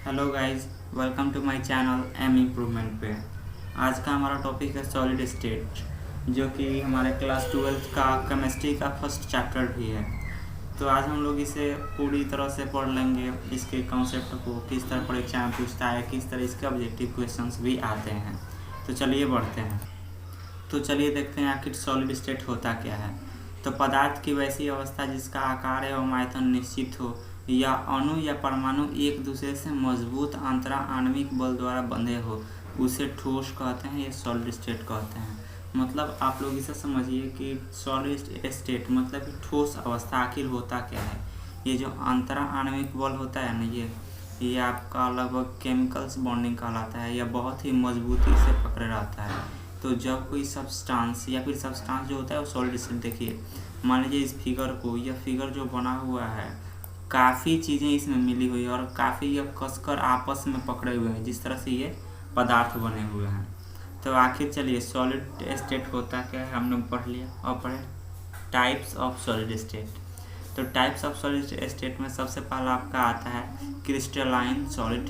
Hello guys, welcome to my channel M improvement पे। आज का हमारा टॉपिक है सॉलिड स्टेट, जो कि हमारे क्लास 12 का केमिस्ट्री का फर्स्ट चैप्टर भी है। तो आज हम लोग इसे पूरी तरह से पढ़ लेंगे, इसके कॉन्सेप्ट को, किस तरह परीक्षा में पूछता है, किस तरह इसके ऑब्जेक्टिव क्वेश्चंस भी आते हैं। तो चलिए बढ़ते हैं। तो चलिए देखते हैं आखिर सॉलिड स्टेट होता क्या है। तो पदार्थ की वैसी अवस्था जिसका आकार एवं आयतन निश्चित हो या अणु या परमाणु एक दूसरे से मजबूत अंतरा आणविक बल द्वारा बंधे हो, उसे ठोस कहते हैं या सॉलिड स्टेट कहते हैं। मतलब आप लोग इसे समझिए कि सॉलिड स्टेट मतलब कि ठोस अवस्था आखिर होता क्या है। ये जो अंतरा आणविक बल होता है ना, ये आपका लगभग केमिकल्स बॉन्डिंग कहलाता है या बहुत ही मजबूती से पकड़े रहता है। तो जब कोई सब्सटेंस या फिर सब्सटेंस जो होता है वो सॉलिड स्टेट, देखिए मान लीजिए इस फिगर को, यह फिगर जो बना हुआ है काफ़ी चीज़ें इसमें मिली हुई है और काफ़ी यह कसकर आपस में पकड़े हुए हैं, जिस तरह से ये पदार्थ बने हुए हैं। तो आखिर चलिए सॉलिड स्टेट होता क्या है हम लोग पढ़ लिया और पढ़े टाइप्स ऑफ सॉलिड स्टेट। तो टाइप्स ऑफ सॉलिड स्टेट में सबसे पहला आपका आता है क्रिस्टलाइन सॉलिड,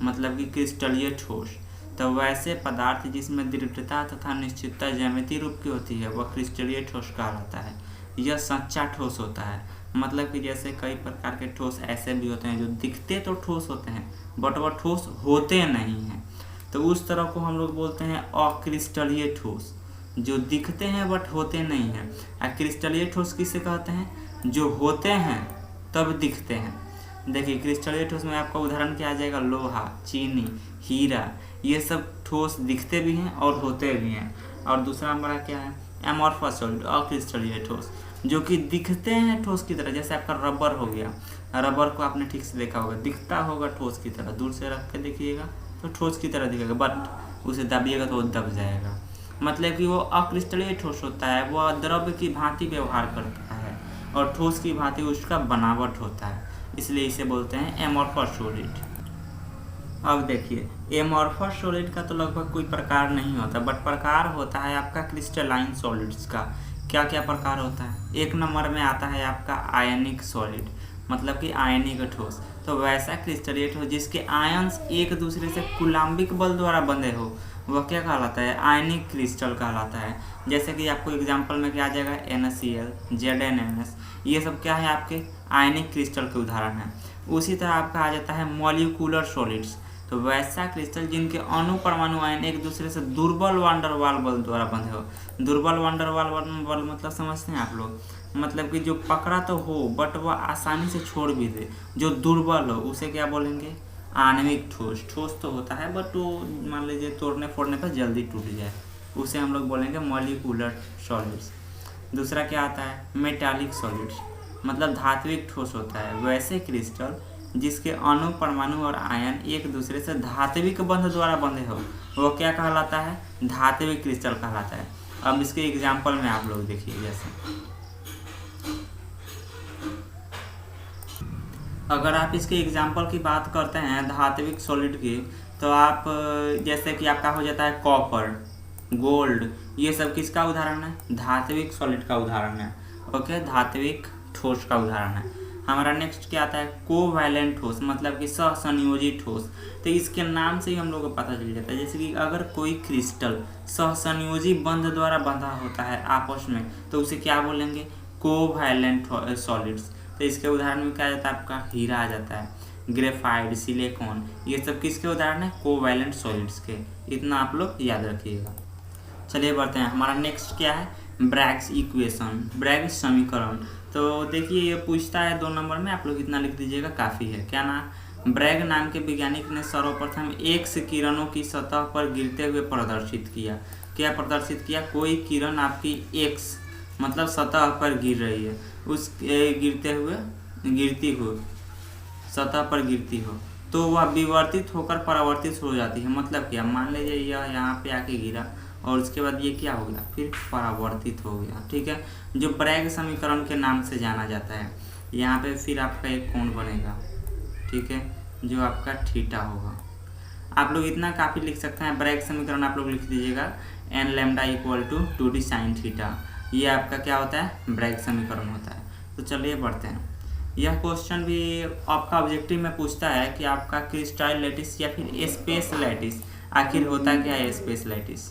मतलब कि क्रिस्टलीय ठोस। तो वैसे पदार्थ जिसमें दृढ़ता तथा निश्चितता ज्यामितीय रूप की होती है वह क्रिस्टलीय ठोस कहलाता है। यह सच्चा ठोस होता है, मतलब कि जैसे कई प्रकार के ठोस ऐसे भी होते हैं जो दिखते तो ठोस होते हैं बट वह ठोस होते नहीं हैं। तो उस तरह को हम लोग बोलते हैं अक्रिस्टलीय ठोस, जो दिखते हैं बट होते नहीं हैं। क्रिस्टलीय ठोस किसे कहते हैं? जो होते हैं तब दिखते हैं। देखिए क्रिस्टलीय ठोस में आपका उदाहरण क्या आ जाएगा? लोहा, चीनी, हीरा, ये सब ठोस दिखते भी हैं और होते भी हैं। और दूसरा हमारा क्या है? एमॉर्फस सॉलिड, अक्रिस्टलीय ठोस, जो कि दिखते हैं ठोस की तरह। जैसे आपका रबर हो गया, रबर को आपने ठीक से देखा होगा, दिखता होगा ठोस की तरह, दूर से रख के देखिएगा तो ठोस की तरह दिखेगा, बट उसे दबिएगा तो वो दब जाएगा। मतलब कि वो अक्रिस्टलीय ठोस होता है, वह द्रव्य की भांति व्यवहार करता है और ठोस की भांति उसका बनावट होता है, इसलिए इसे बोलते हैं एमॉर्फस सॉलिड। अब देखिए एमॉर्फस सॉलिड का तो लगभग कोई प्रकार नहीं होता, बट प्रकार होता है आपका क्रिस्टलाइन सॉलिड्स का। क्या क्या प्रकार होता है? एक नंबर में आता है आपका आयनिक सॉलिड, मतलब कि आयनिक ठोस। तो वैसा क्रिस्टलीय ठोस जिसके आयंस एक दूसरे से कुलाम्बिक बल द्वारा बंधे हो वह क्या कहलाता है? आयनिक क्रिस्टल कहलाता है। जैसे कि आपको एग्जाम्पल में क्या आ जाएगा? NaCl, ZnNS, ये सब क्या है? आपके आयनिक क्रिस्टल के उदाहरण है। उसी तरह आपका आ जाता है मॉलिक्यूलर सॉलिड्स। तो वैसा क्रिस्टल जिनके अणु परमाणु आयन एक दूसरे से दुर्बल वांडरवाल बल द्वारा बंधे हो। दुर्बल वांडरवाल बल मतलब समझते हैं आप लोग? मतलब कि जो पकड़ा तो हो बट वह आसानी से छोड़ भी दे, जो दुर्बल हो उसे क्या बोलेंगे? आणविक ठोस। ठोस तो होता है बट वो मान लीजिए तोड़ने फोड़ने पर जल्दी टूट जाए, उसे हम लोग बोलेंगे मॉलिक्यूलर सॉलिड्स। दूसरा क्या आता है? मेटालिक सॉलिड्स, मतलब धात्विक ठोस होता है। वैसे क्रिस्टल जिसके अणु परमाणु और आयन एक दूसरे से धात्विक बंध द्वारा बंधे हो वो क्या कहलाता है? धात्विक क्रिस्टल कहलाता है। अब इसके एग्जाम्पल में आप लोग देखिए, जैसे अगर आप इसके एग्जाम्पल की बात करते हैं धात्विक सॉलिड की, तो आप जैसे कि आपका हो जाता है कॉपर, गोल्ड, ये सब किसका उदाहरण है? धात्विक सॉलिड का उदाहरण है। ओके, धात्विक ठोस का उदाहरण है। हमारा नेक्स्ट क्या आता है? कोवैलेंट ठोस, मतलब कि सहसंयोजी ठोस। तो इसके नाम से ही हम लोग को पता चल जाता है, जैसे कि अगर कोई क्रिस्टल सहसंयोजी बंध द्वारा बंधा होता है आपस में तो उसे क्या बोलेंगे? Covalent solids. तो इसके उदाहरण में क्या आ जाता है? आपका हीरा आ जाता है, ग्रेफाइट, सिलिकॉन, ये सब किसके उदाहरण है? कोवैलेंट सॉलिड्स के। इतना आप लोग याद रखिएगा। चलिए बढ़ते हैं। हमारा नेक्स्ट क्या है? ब्रैग्स इक्वेशन, ब्रैग्स समीकरण। तो देखिए ये पूछता है 2 नंबर में, आप लोग इतना लिख दीजिएगा काफ़ी है। क्या नाम? ब्रैग नाम के वैज्ञानिक ने सर्वप्रथम एक्स किरणों की सतह पर गिरते हुए प्रदर्शित किया। क्या प्रदर्शित किया? कोई किरण आपकी एक्स मतलब सतह पर गिर रही है, उस गिरती हो सतह पर गिरती हो तो वह विवर्तित होकर परावर्तित हो जाती है। मतलब क्या? मान लीजिए यह यहाँ पे आके गिरा और उसके बाद ये क्या हो गया? फिर परावर्तित हो गया। ठीक है, जो ब्रैग समीकरण के नाम से जाना जाता है। यहाँ पे फिर आपका एक कोण बनेगा, ठीक है, जो आपका थीटा होगा। आप लोग इतना काफ़ी लिख सकते हैं। ब्रैग समीकरण आप लोग लिख दीजिएगा n lambda equal to 2d sin theta. ये आपका क्या होता है? ब्रैग समीकरण होता है। तो चलिए बढ़ते हैं। यह क्वेश्चन भी आपका ऑब्जेक्टिव में पूछता है कि आपका क्रिस्टल लैटिस या फिर स्पेस लैटिस आखिर होता क्या है स्पेस लैटिस।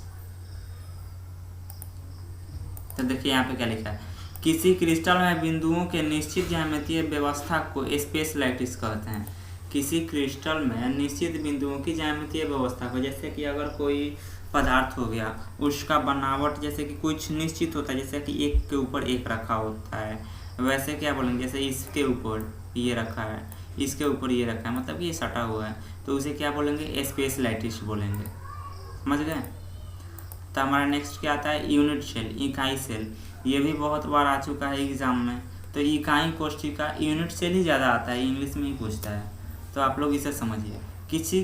तो देखिए यहाँ पे क्या लिखा है, किसी क्रिस्टल में बिंदुओं के निश्चित ज्यामितीय व्यवस्था को स्पेस लैटिस कहते हैं। किसी क्रिस्टल में निश्चित बिंदुओं की ज्यामितीय व्यवस्था को, जैसे कि अगर कोई पदार्थ हो गया उसका बनावट जैसे कि कुछ निश्चित होता है, जैसे कि एक के ऊपर एक रखा होता है, वैसे क्या बोलेंगे, जैसे इसके ऊपर ये रखा है, इसके ऊपर ये रखा है, मतलब ये सटा हुआ है, तो उसे क्या बोलेंगे, स्पेस लैटिस बोलेंगे। समझ गए। तो हमारा नेक्स्ट क्या आता है, यूनिट सेल, इकाई सेल। ये भी बहुत बार आ चुका है एग्जाम में। तो इकाई कोष्ठिका यूनिट सेल ही ज़्यादा आता है, इंग्लिश में ही पूछता है, तो आप लोग इसे समझिए। किसी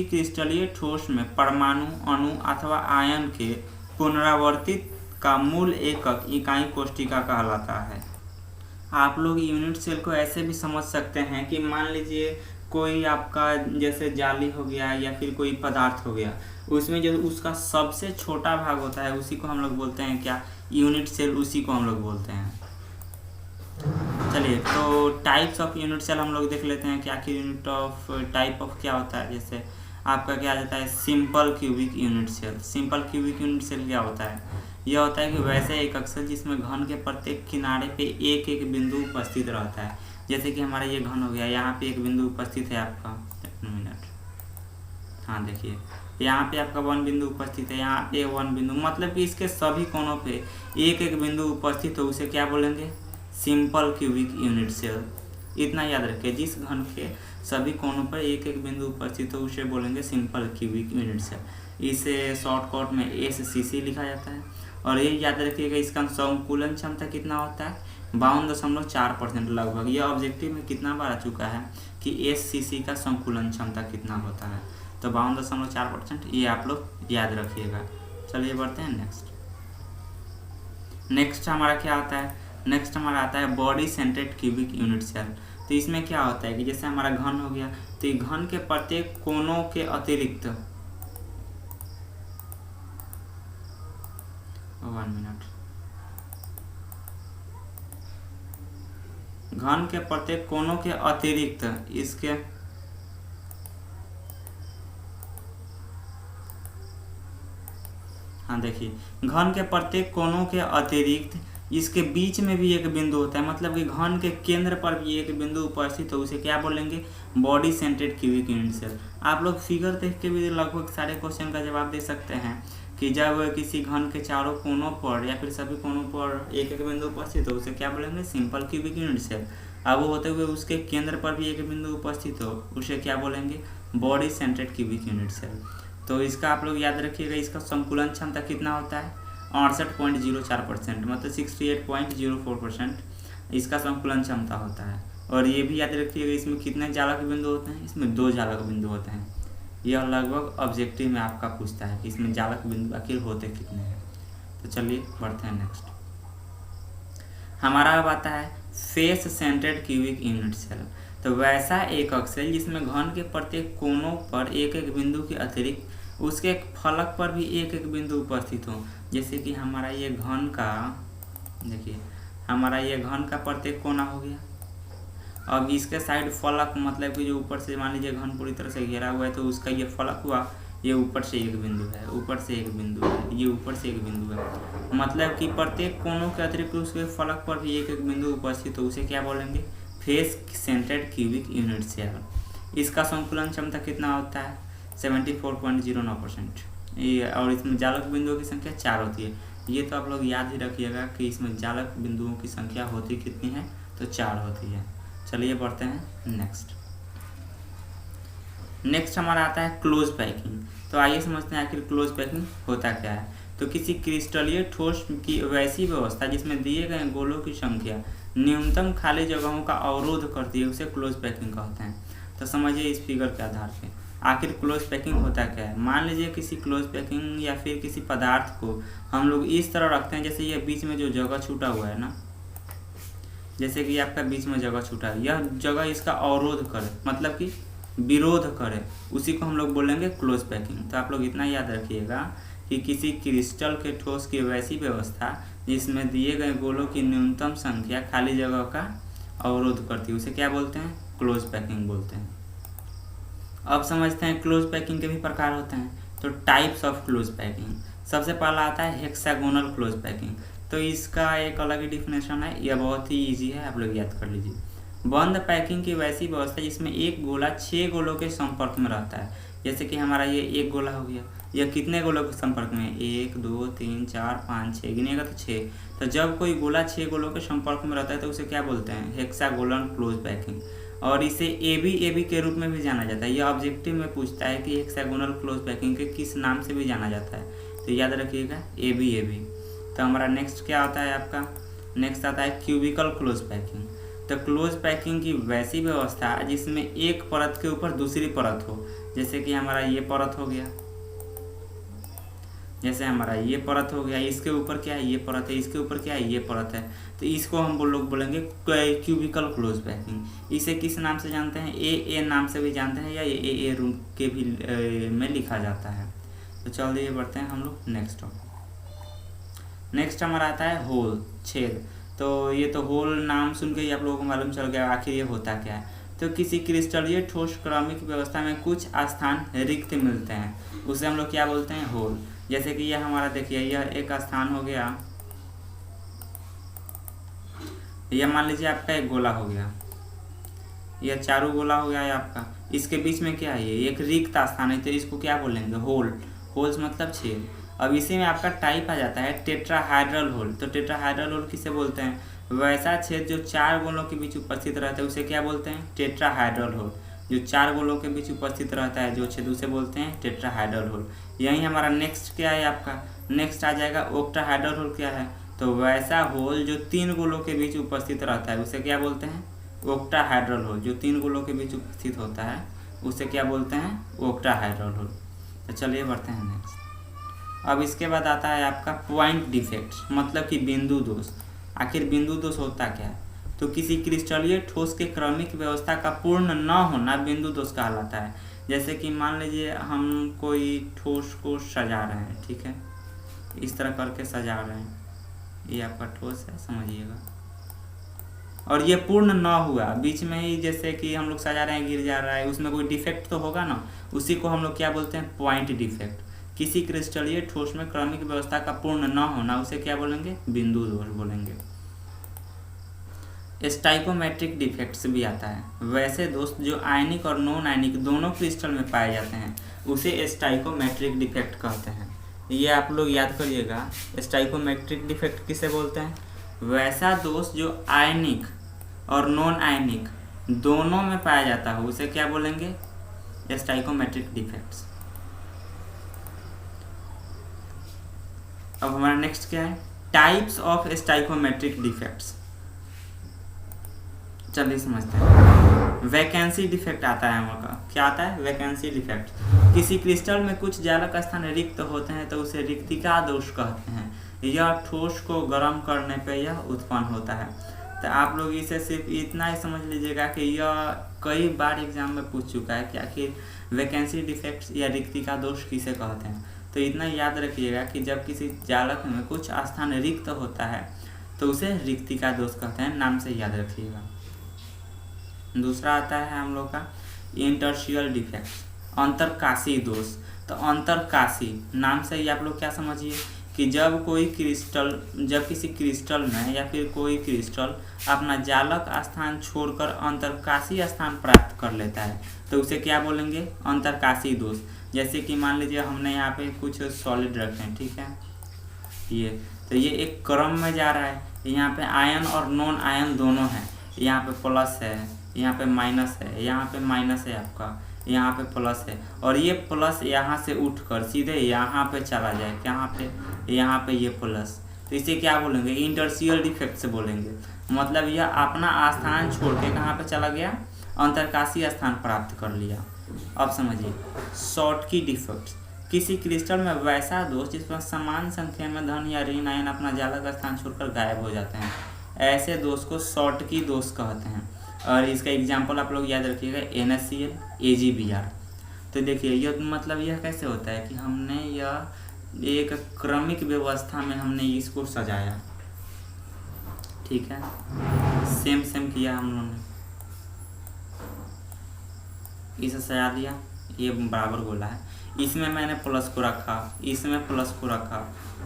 क्रिस्टलीय ठोस में परमाणु, अणु अथवा आयन के पुनरावर्तित का मूल एकक इकाई कोष्ठिका कहलाता है। आप लोग यूनिट सेल को ऐसे भी समझ सकते हैं कि मान लीजिए कोई आपका जैसे जाली हो गया या फिर कोई पदार्थ हो गया, उसमें जो उसका सबसे छोटा भाग होता है उसी को हम लोग बोलते हैं क्या, यूनिट सेल, उसी को हम लोग बोलते हैं। चलिए, तो टाइप्स ऑफ यूनिट सेल हम लोग देख लेते हैं कि आखिर यूनिट ऑफ टाइप ऑफ क्या होता है। जैसे आपका क्या आ जाता है, simple cubic unit cell. Simple cubic unit cell क्या होता है, यह होता है कि वैसे एक अक्सर जिसमें घन के प्रत्येक किनारे पे एक एक बिंदु उपस्थित रहता है। जैसे कि हमारा ये घन हो गया, यहाँ पे एक बिंदु उपस्थित है आपका, एक मिनट, हाँ देखिए यहाँ पे आपका वन बिंदु उपस्थित है, यहाँ पे वन बिंदु, मतलब कि इसके सभी कोनों पे एक एक बिंदु उपस्थित हो, उसे क्या बोलेंगे, सिंपल क्यूबिक यूनिट सेल। इतना याद रखिए, जिस घन के सभी कोनों पर एक एक बिंदु उपस्थित हो उसे बोलेंगे सिंपल क्यूबिक यूनिट सेल। इसे शॉर्टकट में SCC लिखा जाता है। और ये याद रखिएगा, इसका संकुलन क्षमता कितना होता है, 52.4% लगभग। यह ऑब्जेक्टिव में कितना बार आ चुका है कि SCC का संकुलन क्षमता कितना होता है, तो 52.4%, ये आप लोग याद रखिएगा। चलिए बढ़ते हैं नेक्स्ट हमारा क्या आता है, नेक्स्ट हमारा आता है बॉडी सेंट्रेड क्यूबिक यूनिट सेल। तो इसमें क्या होता है कि जैसे हमारा घन हो गया, तो ये घन के प्रत्येक कोनों के अतिरिक्त, 1 मिनट, घन के प्रत्येक कोनों के अतिरिक्त इसके हाँ देखिए, घन के प्रत्येक कोनों के अतिरिक्त इसके बीच में भी एक बिंदु होता है, मतलब कि घन के केंद्र पर भी एक बिंदु उपस्थित हो, उसे क्या बोलेंगे, बॉडी सेंट्रेड क्यूबिक यूनिट सेल। आप लोग फिगर देख के भी लगभग सारे क्वेश्चन का जवाब दे सकते हैं कि जब किसी घन के चारों कोनों पर या फिर सभी कोनों पर एक एक बिंदु उपस्थित हो, उसे क्या बोलेंगे, सिंपल क्यूबिक यूनिट सेल। अब वो होते हुए उसके केंद्र पर भी एक बिंदु उपस्थित हो, उसे क्या बोलेंगे, बॉडी सेंट्रेड क्यूबिक यूनिट सेल। तो इसका आप लोग याद रखिएगा, इसका संकुलन क्षमता कितना होता है, 68.04%, मतलब 68.04% इसका संकुलन क्षमता होता है। और ये भी याद रखिएगा, इसमें कितने जालक बिंदु होते हैं, इसमें 2 जालक बिंदु होते हैं। यह लगभग ऑब्जेक्टिव में आपका पूछता है कि इसमें जालक बिंदु आखिर होते कितने हैं। तो चलिए बढ़ते हैं नेक्स्ट। हमारा अब आता है फेस सेंट्रेड क्यूबिक यूनिट सेल। तो वैसा एकक सेल जिसमें घन के प्रत्येक कोनों पर एक एक बिंदु के अतिरिक्त उसके फलक पर भी एक एक बिंदु उपस्थित हो। जैसे कि हमारा ये घन का, देखिए हमारा ये घन का प्रत्येक कोना हो गया, अब इसके साइड फलक, मतलब कि जो ऊपर से मान लीजिए घन पूरी तरह से घेरा हुआ है, तो उसका ये फलक हुआ, ये ऊपर से एक बिंदु है, ऊपर से एक बिंदु है, ये ऊपर से एक बिंदु है, मतलब कि प्रत्येक कोनों के अतिरिक्त उसके फलक पर भी एक एक बिंदु उपस्थित हो, उसे क्या बोलेंगे, फेस सेंट्रेड क्यूबिक यूनिट सेल। इसका संकुलन क्षमता कितना होता है, 74.09%। ये और इसमें जालक बिंदुओं की संख्या 4 होती है। ये तो आप लोग याद ही रखिएगा कि इसमें जालक बिंदुओं की संख्या होती कितनी है, तो 4 होती है। चलिए बढ़ते हैं नेक्स्ट हमारा आता है क्लोज पैकिंग। तो आइए समझते हैं आखिर क्लोज पैकिंग होता क्या है। तो किसी क्रिस्टलीय ठोस की वैसी व्यवस्था जिसमें दिए गए गोलों की संख्या न्यूनतम खाली जगहों का अवरोध करती है, उसे क्लोज पैकिंग कहते हैं। तो समझिए इस फिगर के आधार पे आखिर क्लोज पैकिंग होता क्या है। मान लीजिए किसी क्लोज पैकिंग या फिर किसी पदार्थ को हम लोग इस तरह रखते हैं, जैसे ये बीच में जो जगह छूटा हुआ है ना, जैसे कि आपका बीच में जगह छूटा है, यह जगह इसका अवरोध करे, मतलब कि विरोध करे, उसी को हम लोग बोलेंगे क्लोज पैकिंग। तो आप लोग इतना याद रखिएगा कि किसी क्रिस्टल के ठोस की वैसी व्यवस्था जिसमें दिए गए गोलों की न्यूनतम संख्या खाली जगह का अवरोध करती है, उसे क्या बोलते हैं? क्लोज पैकिंग बोलते हैं। अब समझते हैं क्लोज पैकिंग के भी प्रकार होते हैं। तो टाइप्स ऑफ क्लोज पैकिंग, सबसे पहला आता है हेक्सागोनल क्लोज पैकिंग। तो इसका एक अलग ही डिफिनेशन है, यह बहुत ही इजी है, आप लोग याद कर लीजिए। बंद पैकिंग की वैसी व्यवस्था जिसमें एक गोला 6 गोलों के संपर्क में रहता है। जैसे कि हमारा ये एक गोला हो गया, यह कितने गोलों के संपर्क में? 1 2 3 4 5 6, गिनेगा तो 6। तो जब कोई गोला 6 गोलों के संपर्क में रहता है तो उसे क्या बोलते हैं? Hexagonal close packing. और इसे एबी के रूप में भी जाना जाता है। यह ऑब्जेक्टिव में पूछता है कि हेक्सागोनल क्लोज पैकिंग के किस नाम से भी जाना जाता है, तो याद रखिएगा एबी। तो हमारा नेक्स्ट क्या आता है आपका? नेक्स्ट आता है क्यूबिकल क्लोज पैकिंग। तो क्लोज पैकिंग की वैसी व्यवस्था जिसमें एक परत के ऊपर दूसरी परत हो। जैसे कि हमारा ये परत हो गया, जैसे हमारा ये परत हो गया, इसके ऊपर क्या है? ये परत है, इसके ऊपर क्या है? ये परत है। तो इसको हम लोग बोलेंगे क्यूबिकल क्लोज पैकिंग। इसे किस नाम से जानते हैं? ए नाम से भी जानते हैं, या ए रूम के भी में लिखा जाता है। तो चलिए बढ़ते हैं हम लोग नेक्स्ट टॉपिक। नेक्स्ट हमारा आता है होल, छेद। तो ये तो होल नाम सुन के ही आप लोगों को मालूम चल गया आखिर ये होता क्या है। तो किसी क्रिस्टलीय ठोस क्रमिक व्यवस्था में कुछ स्थान रिक्त मिलते हैं, उसे हम लोग क्या बोलते हैं? होल। जैसे कि यह हमारा देखिए, यह एक स्थान हो गया, यह मान लीजिए आपका एक गोला हो गया, यह चारों गोला हो गया है आपका। इसके बीच में क्या है? ये एक रिक्त स्थान है, तो इसको क्या बोलेंगे? होल। होल्स मतलब छेद। अब इसी में आपका टाइप आ जाता है टेट्राहाइड्रल होल। तो टेट्राहाइड्रल होल किसे बोलते हैं? वैसा छेद जो 4 गोलों के बीच उपस्थित रहता है उसे क्या बोलते हैं? Tetrahedral hole. जो 4 गोलों के बीच उपस्थित रहता है जो छेद उसे बोलते हैं टेट्राहाइड्रल होल। यही हमारा नेक्स्ट क्या है आपका? नेक्स्ट आ जाएगा ऑक्टाहाइड्रल होल। क्या है? तो वैसा होल जो 3 गोलों के बीच उपस्थित रहता है उसे क्या बोलते हैं? Octahedral hole. जो 3 गोलों के बीच उपस्थित होता है उसे क्या बोलते हैं? Octahedral hole. तो चलिए बढ़ते हैं नेक्स्ट। अब इसके बाद आता है आपका पॉइंट डिफेक्ट, मतलब कि बिंदु दोष। आखिर बिंदु दोष होता क्या है? तो किसी क्रिस्टलीय ठोस के क्रमिक व्यवस्था का पूर्ण न होना बिंदु दोष कहलाता है। जैसे कि मान लीजिए हम कोई ठोस को सजा रहे हैं, ठीक है, इस तरह करके सजा रहे हैं, ये आपका ठोस है, समझिएगा, और ये पूर्ण न हुआ, बीच में ही जैसे कि हम लोग सजा रहे हैं गिर जा रहा है, उसमें कोई डिफेक्ट तो होगा ना, उसी को हम लोग क्या बोलते हैं? Point defect. किसी क्रिस्टलीय ठोस में क्रमिक व्यवस्था का पूर्ण न होना उसे क्या बोलेंगे? बिंदु दोष बोलेंगे। स्टाइकोमेट्रिक डिफेक्ट्स भी आता है। वैसे दोष जो आयनिक और नॉन आयनिक दोनों क्रिस्टल में पाए जाते हैं उसे स्टाइकोमेट्रिक डिफेक्ट कहते हैं। ये आप लोग याद करिएगा, स्टाइकोमेट्रिक डिफेक्ट किसे बोलते हैं? वैसा दोष जो आयनिक और नॉन आयनिक दोनों में पाया जाता है उसे क्या बोलेंगे? Stoichiometric defects. अब हमारा नेक्स्ट क्या है? Types of stoichiometric defects. चलिए समझते हैं। वैकेंसी डिफेक्ट आता है हमारा। क्या आता है? Vacancy defect. किसी क्रिस्टल में कुछ जालक स्थान रिक्त होते हैं तो उसे रिक्तिका दोष कहते हैं। यह ठोस को गर्म करने पे यह उत्पन्न होता है। तो आप लोग इसे सिर्फ इतना ही समझ लीजिएगा कि यह कई बार एग्जाम में पूछ चुका है कि आखिर वैकेंसी डिफेक्ट्स या रिक्तिका दोष किसे कहते हैं। तो इतना याद रखिएगा कि जब किसी जालक में कुछ स्थान रिक्त होता है तो उसे रिक्तिका दोष कहते हैं, नाम से याद रखिएगा। दूसरा आता है हम लोग का इंटरशियल डिफेक्ट, अंतरकाशी दोष। तो अंतरकाशी नाम से ही आप लोग क्या समझिए कि जब किसी क्रिस्टल में या फिर कोई क्रिस्टल अपना जालक स्थान छोड़कर अंतरकाशी स्थान प्राप्त कर लेता है तो उसे क्या बोलेंगे? अंतरकाशी दोष। जैसे कि मान लीजिए हमने यहाँ पे कुछ सॉलिड रखे हैं, ठीक है, ये एक क्रम में जा रहा है, यहाँ पे आयन और नॉन आयन दोनों हैं, यहाँ पे प्लस है, यहाँ पे माइनस है, यहाँ पे माइनस है आपका, यहाँ पे प्लस है, और ये प्लस यहाँ से उठकर सीधे यहाँ पे चला जाए, यहाँ पे ये प्लस, तो इसे क्या बोलेंगे? इंटरशियल डिफेक्ट से बोलेंगे। मतलब यह अपना स्थान छोड़ के कहाँ पे चला गया? अंतरकाशी स्थान प्राप्त कर लिया। अब समझिए शॉर्टकी डिफेक्ट। किसी क्रिस्टल में वैसा दोष जिस पर समान संख्या में धन या ऋण आयन अपना जालक स्थान छोड़कर गायब हो जाते हैं, ऐसे दोष को शॉर्टकी दोष कहते हैं। और इसका एग्जाम्पल आप लोग याद रखिएगा NaCl, AgBr। तो देखिए यह मतलब यह कैसे होता है कि हमने यह एक क्रमिक व्यवस्था में हमने इसको सजाया, ठीक है, सेम सेम किया हम लोगों ने, इसे सजा दिया, ये बराबर गोला है, इसमें मैंने प्लस को रखा, इसमें प्लस को रखा,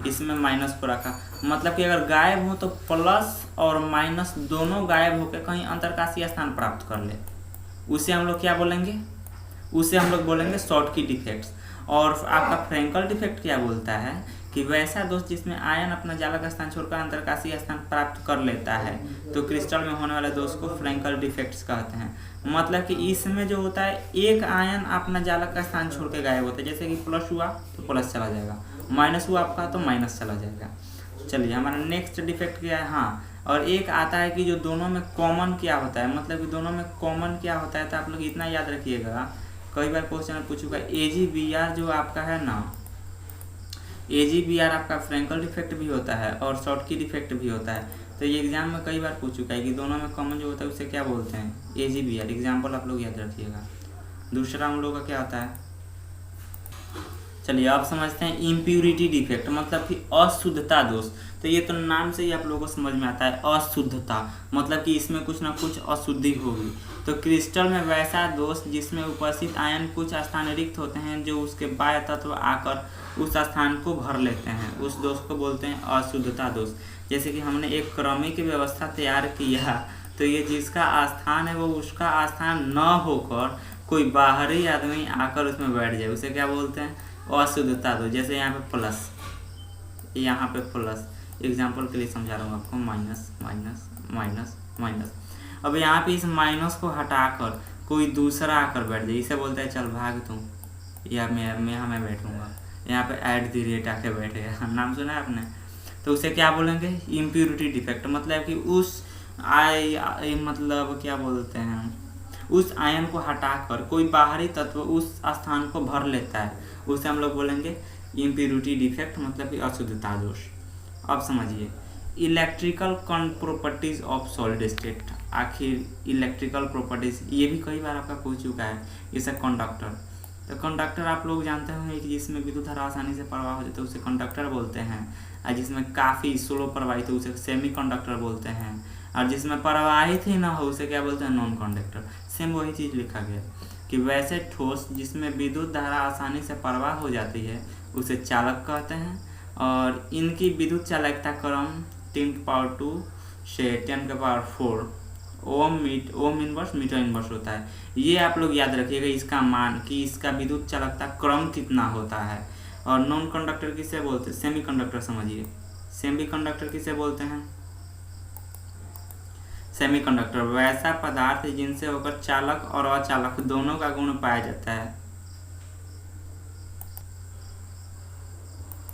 इसमें माइनस को रखा। मतलब कि अगर गायब हो तो प्लस और माइनस दोनों गायब होकर कहीं अंतरकाशीय स्थान प्राप्त कर ले, उसे हम लोग क्या बोलेंगे, उसे हम लोग बोलेंगे शॉर्टकी डिफेक्ट्स। और आपका फ्रैंकल डिफेक्ट क्या बोलता है कि वैसा दोष जिसमें आयन अपना जालक स्थान छोड़कर अंतरकाशीय स्थान प्राप्त कर लेता है, तो क्रिस्टल में होने वाले दोष को फ्रैंकल डिफेक्ट्स कहते हैं। मतलब कि इसमें जो होता है एक आयन अपना जालक का स्थान छोड़ के गायब होता है, जैसे कि प्लस हुआ तो प्लस चला जाएगा, माइनस हुआ आपका तो माइनस चला जाएगा। चलिए हमारा नेक्स्ट डिफेक्ट क्या है, हाँ, और एक आता है कि जो दोनों में कॉमन क्या होता है, मतलब कि दोनों में कॉमन क्या होता है, तो आप लोग इतना याद रखिएगा, कई बार क्वेश्चन में पूछूंगा, AgBr जो आपका है ना, AgBr आपका फ्रैंकल डिफेक्ट भी होता है और शॉर्टकी डिफेक्ट भी होता है। तो ये एग्जाम में कई बार पूछ चुका है कि दोनों में कॉमन जो होता है उसे क्या बोलते हैं, AgBr। एग्जाम्पल आप लोग याद रखिएगा। दूसरा हम लोग का क्या होता है, चलिए अब समझते हैं इम्प्यूरिटी डिफेक्ट, मतलब कि अशुद्धता दोष। तो ये तो नाम से ही आप लोगों को समझ में आता है, अशुद्धता मतलब कि इसमें कुछ ना कुछ अशुद्धि होगी। तो क्रिस्टल में वैसा दोष जिसमें उपस्थित आयन कुछ स्थान रिक्त होते हैं जो उसके बाह्य तत्व आकर उस स्थान को भर लेते हैं, उस दोष को बोलते हैं अशुद्धता दोष। जैसे कि हमने एक क्रमिक व्यवस्था तैयार किया, तो ये जिसका स्थान है वो उसका स्थान न होकर कोई बाहरी आदमी आकर उसमें बैठ जाए, उसे क्या बोलते हैं, अशुद्धता दोष। जैसे यहाँ पे प्लस, यहाँ पे प्लस, एग्जाम्पल के लिए समझा रहा हूँ आपको, माइनस माइनस माइनस माइनस। अब यहाँ पे इस माइनस को हटाकर कोई दूसरा आकर बैठ जाए, इसे बोलते हैं चल भाग तू, या मैं बैठूंगा। यहाँ पे ऐड द रेट आके बैठेगा, नाम सुना है आपने, तो उसे क्या बोलेंगे, इम्प्यूरिटी डिफेक्ट। मतलब कि उस मतलब क्या बोलते हैं, उस आयन को हटाकर कोई बाहरी तत्व उस स्थान को भर लेता है, उसे हम लोग बोलेंगे इम्प्यूरिटी डिफेक्ट, मतलब कि अशुद्धता दोष। अब समझिए electrical properties of solid state. आखिर इलेक्ट्रिकल प्रॉपर्टीज ये भी कई बार आपका पूछ चुका है, जैसे कंडक्टर। तो कंडक्टर आप लोग जानते होंगे कि जिसमें विद्युत धारा आसानी से प्रवाह हो जाता है उसे कंडक्टर बोलते हैं, और जिसमें काफ़ी स्लो प्रवाहित हो उसे सेमी कंडक्टर बोलते हैं, और जिसमें प्रवाहित ही ना हो उसे क्या बोलते हैं, नॉन कंडक्टर। सेम वही चीज़ लिखा गया कि वैसे ठोस जिसमें विद्युत धारा आसानी से प्रवाह हो जाती है उसे चालक कहते हैं, और इनकी विद्युत चालकता क्रम 10⁻² से 10⁴ ओम इनवर्स मीटर इनवर्स होता है। ये आप लोग याद रखिएगा इसका मान कि इसका विद्युत चालकता क्रम कितना होता है। और नॉन कंडक्टर किसे बोलते हैं, सेमी कंडक्टर। समझिए सेमी कंडक्टर किसे बोलते हैं, सेमी कंडक्टर वैसा पदार्थ जिनसे होकर चालक और अचालक दोनों का गुण पाया जाता है।